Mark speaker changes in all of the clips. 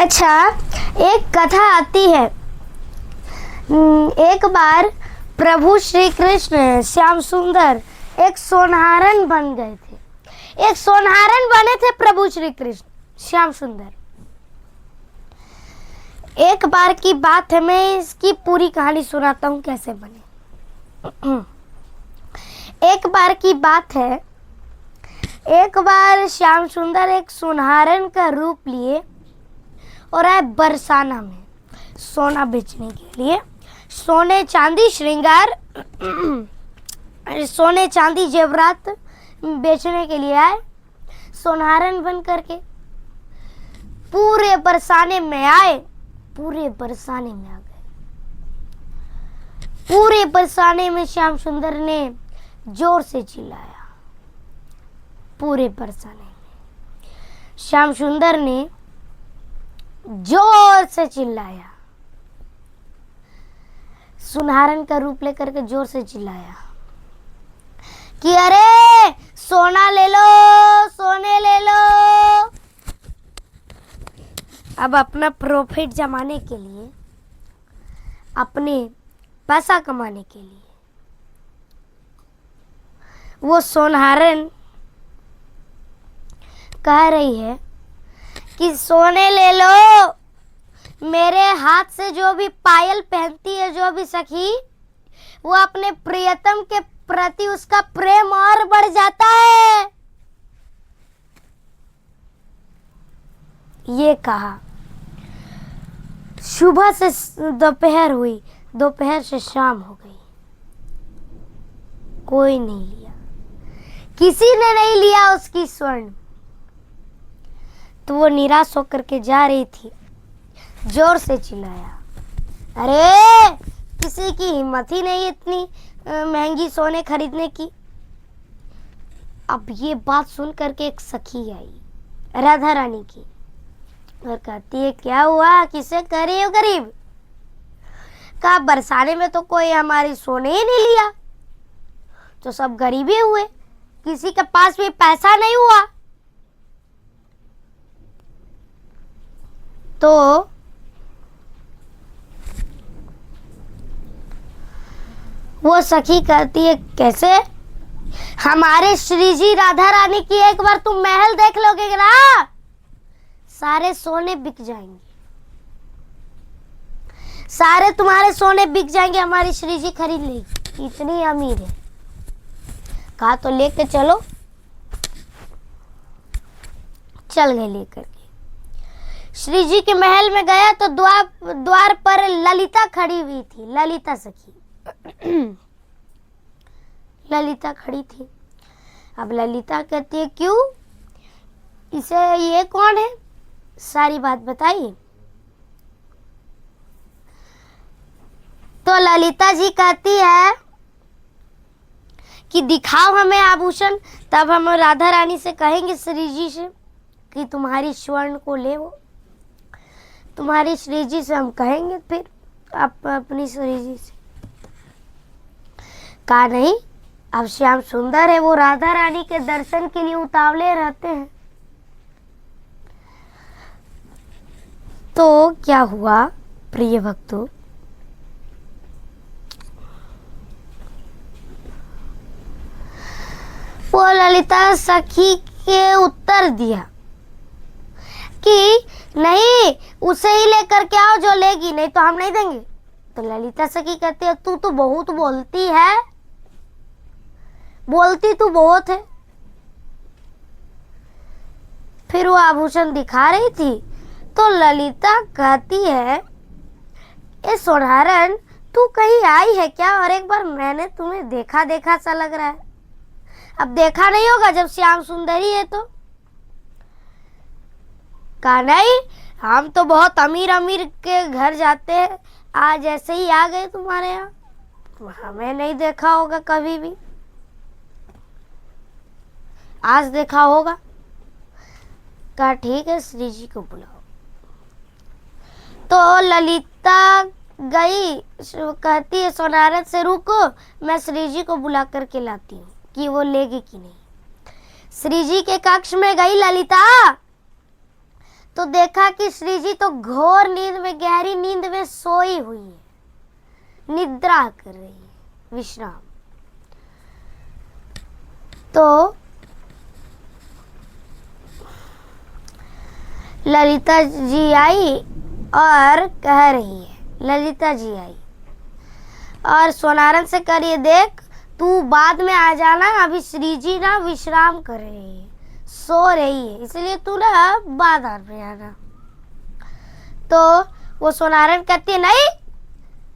Speaker 1: अच्छा, एक कथा आती है। एक बार प्रभु श्री कृष्ण श्याम सुंदर एक सोनारन बन गए थे। एक सोनारन बने थे प्रभु श्री कृष्ण श्याम सुंदर। एक बार की बात है, मैं इसकी पूरी कहानी सुनाता हूँ कैसे बने। एक बार की बात है, एक बार श्याम सुंदर एक सोनारन का रूप लिए और आए बरसाना में सोना बेचने के लिए। सोने चांदी श्रृंगार सोने चांदी जेवरात बेचने के लिए आए सोनारन बन करके। पूरे बरसाने में आए, पूरे बरसाने में आ गए। पूरे बरसाने में श्याम सुंदर ने जोर से चिल्लाया। पूरे बरसाने में श्याम सुंदर ने जोर से चिल्लाया, सुनहरन का रूप लेकर के जोर से चिल्लाया कि अरे सोना ले लो, सोने ले लो। अब अपना प्रॉफिट जमाने के लिए, अपने पैसा कमाने के लिए वो सोनहरन कह रही है कि सोने ले लो। मेरे हाथ से जो भी पायल पहनती है, जो भी सखी, वो अपने प्रियतम के प्रति उसका प्रेम और बढ़ जाता है। ये कहा। सुबह से दोपहर हुई, दोपहर से शाम हो गई, कोई नहीं लिया, किसी ने नहीं लिया उसकी स्वर्ण। तो वो निराश होकर के जा रही थी, जोर से चिल्लाया, अरे किसी की हिम्मत ही नहीं इतनी महंगी सोने खरीदने की। अब ये बात सुन करके एक सखी आई, राधा रानी की, और कहती है क्या हुआ, किसे कह रही हो गरीब? कहा बरसाने में तो कोई हमारी सोने ही नहीं लिया, तो सब गरीबी हुए, किसी के पास भी पैसा नहीं हुआ। तो वो सखी कहती है कैसे? हमारे श्री जी राधा रानी की एक बार तुम महल देख लोगे ना, सारे सोने बिक जाएंगे, सारे तुम्हारे सोने बिक जाएंगे, हमारी श्री जी खरीद लेगी, इतनी अमीर है। कहा तो लेके चलो। चल गए लेकर के। श्री जी के महल में गया तो द्वार पर ललिता खड़ी हुई थी, ललिता सखी ललिता खड़ी थी। अब ललिता कहती है क्यों, इसे ये कौन है, सारी बात बताइए। तो ललिता जी कहती है कि दिखाओ हमें आभूषण, तब हम राधा रानी से कहेंगे श्री जी से कि तुम्हारी स्वर्ण को ले वो। तुम्हारी श्री जी से हम कहेंगे, फिर आप अपनी श्री जी से। कहा नहीं, अब श्याम सुंदर है, वो राधा रानी के दर्शन के लिए उतावले रहते हैं। तो क्या हुआ प्रिय भक्तों, वो ललिता सखी के उत्तर दिया कि नहीं, उसे ही लेकर के आओ जो लेगी, नहीं तो हम नहीं देंगे। तो ललिता सखी कहती है तू तो बहुत बोलती है, बोलती तू बहुत है। फिर वो आभूषण दिखा रही थी तो ललिता कहती है ए सोनारन, तू कहीं आई है क्या? और एक बार मैंने तुम्हें देखा देखा सा लग रहा है। अब देखा नहीं होगा जब श्याम सुंदरी है तो। कहा नहीं, हम तो बहुत अमीर अमीर के घर जाते हैं, आज ऐसे ही आ गए तुम्हारे यहाँ, हमें नहीं देखा होगा कभी भी, आज देखा होगा। कहा ठीक है, श्री जी को बुलाओ। तो ललिता गई, कहती है सोनारन से रुको, मैं श्री जी को बुला करके लाती हूँ कि वो लेगी कि नहीं। श्री जी के कक्ष में गई ललिता तो देखा कि श्री जी तो घोर नींद में, गहरी नींद में सोई हुई है, निद्रा कर रही है, विश्राम। तो ललिता जी आई और कह रही है, ललिता जी आई और सोनारन से कह रही है, देख तू बाद में आ जाना, अभी श्री जी ना विश्राम कर रही है, सो रही है, इसलिए तू ना बाद में आना। तो वो सोनारन कहती है, नहीं,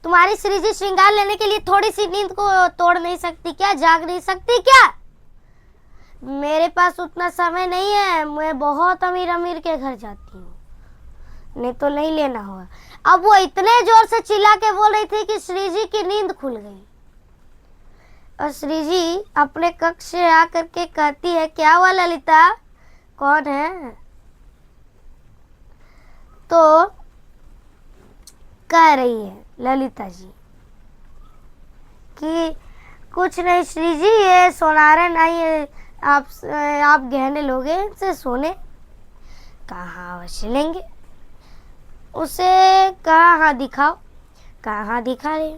Speaker 1: तुम्हारी श्री जी श्रृंगार लेने के लिए थोड़ी सी नींद को तोड़ नहीं सकती क्या, जाग नहीं सकती क्या? मेरे पास उतना समय नहीं है, मैं बहुत अमीर अमीर के घर जाती हूँ, नहीं तो नहीं लेना होगा। अब वो इतने जोर से चिल्ला के बोल रही थी कि श्री जी की नींद खुल गई और श्री जी अपने कक्ष से आकर के कहती है, क्या हुआ ललिता, कौन है? तो कह रही है ललिता जी कि कुछ नहीं श्री जी, ये सोनारन आई है, आप गहने लोगे इनसे सोने? कहाँ अवश्य लेंगे। उसे कहाँ, हाँ दिखाओ। कहाँ दिखा रहे?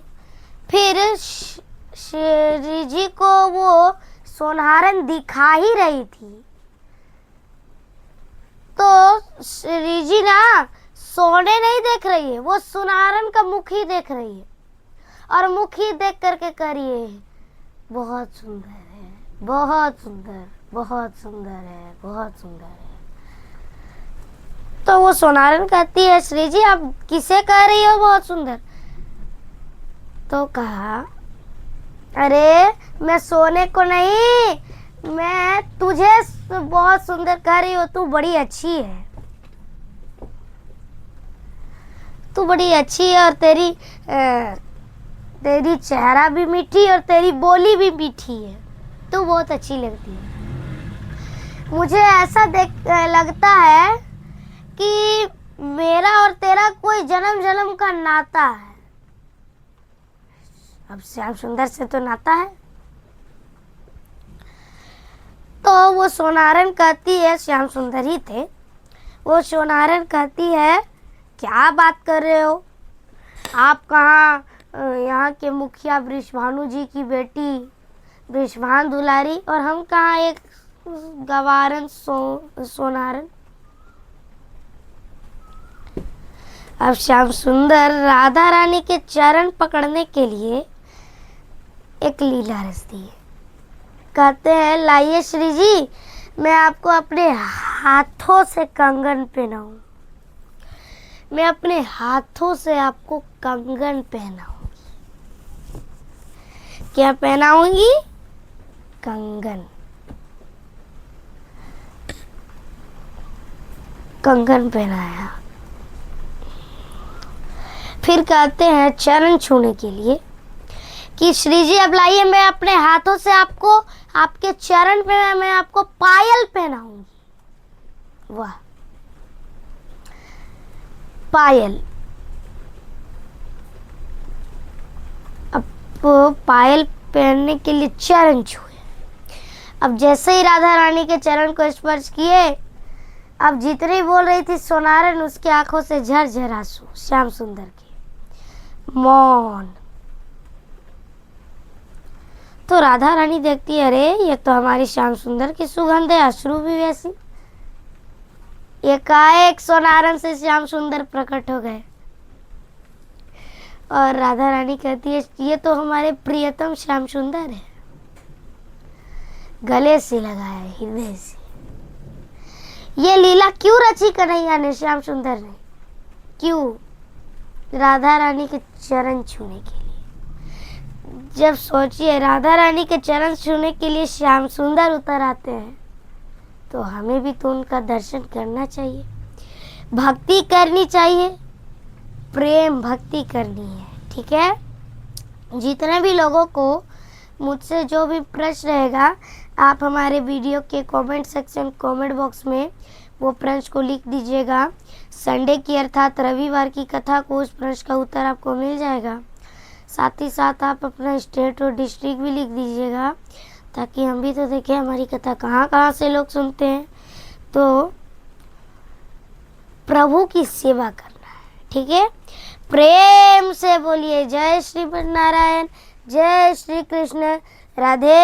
Speaker 1: फिर श्री जी को वो सोनारन दिखा ही रही थी, तो श्री जी ना सोने नहीं देख रही है, वो सोनारन का मुख ही देख रही है और मुख ही देख करके कह रही है, बहुत सुंदर है, बहुत सुंदर, बहुत सुंदर है, बहुत सुंदर है। तो वो सोनारन कहती है, श्री जी आप किसे कह रही हो बहुत सुंदर? तो कहा, अरे मैं सोने को नहीं, मैं तुझे बहुत सुंदर कह रही हूँ, तू बड़ी अच्छी है, तू बड़ी अच्छी है और तेरी चेहरा भी मीठी और तेरी बोली भी मीठी है, तू बहुत अच्छी लगती है। मुझे ऐसा लगता है कि मेरा और तेरा कोई जन्म जन्म का नाता है। अब श्याम सुंदर से तो नाता है। तो वो सोनारन कहती है, श्याम सुंदर ही थे, वो सोनारन कहती है, क्या बात कर रहे हो आप? कहाँ यहाँ के मुखिया वृषभानु जी की बेटी वृषभान दुलारी, और हम कहाँ एक गवारन सोनारन। अब श्याम सुंदर राधा रानी के चरण पकड़ने के लिए एक लीला रचती है। कहते हैं, लाइए श्री जी, मैं आपको अपने हाथों से कंगन पहनाऊं, मैं अपने हाथों से आपको कंगन पहनाऊंगी। क्या पहनाऊंगी? कंगन। कंगन पहनाया। फिर कहते हैं चरण छूने के लिए कि श्री जी अब लाइए, मैं अपने हाथों से आपको, आपके चरण पे मैं आपको पायल पहनाऊंगी। वाह, पायल। अब पायल पहनने के लिए चरण छुए। अब जैसे ही राधा रानी के चरण को स्पर्श किए, अब जितनी बोल रही थी सोनारन, उसकी आंखों से झरझर आंसू श्याम सुंदर के, मौन। तो राधा रानी देखती है, अरे ये तो हमारी श्याम सुंदर की सुगंध है, अश्रु भी वैसी। एकाएक सोनारन से श्याम सुंदर प्रकट हो गए और राधा रानी कहती है, ये तो हमारे प्रियतम श्याम सुंदर है, गले से लगाया, हृदय से। ये लीला क्यों रची कन्हैया ने, श्याम सुंदर ने? क्यों? राधा रानी के चरण छूने के लिए। जब सोचिए, राधा रानी के चरण छूने के लिए श्याम सुंदर उतर आते हैं, तो हमें भी तो उनका दर्शन करना चाहिए, भक्ति करनी चाहिए, प्रेम भक्ति करनी है। ठीक है, जितने भी लोगों को मुझसे जो भी प्रश्न रहेगा, आप हमारे वीडियो के कमेंट सेक्शन, कमेंट बॉक्स में वो प्रश्न को लिख दीजिएगा। संडे की अर्थात रविवार की कथा को उस प्रश्न का उत्तर आपको मिल जाएगा। साथ ही साथ आप अपना स्टेट और डिस्ट्रिक्ट भी लिख दीजिएगा, ताकि हम भी तो देखें हमारी कथा कहाँ कहाँ से लोग सुनते हैं। तो प्रभु की सेवा करना है। ठीक है, प्रेम से बोलिए जय श्री नारायण, जय श्री कृष्ण, राधे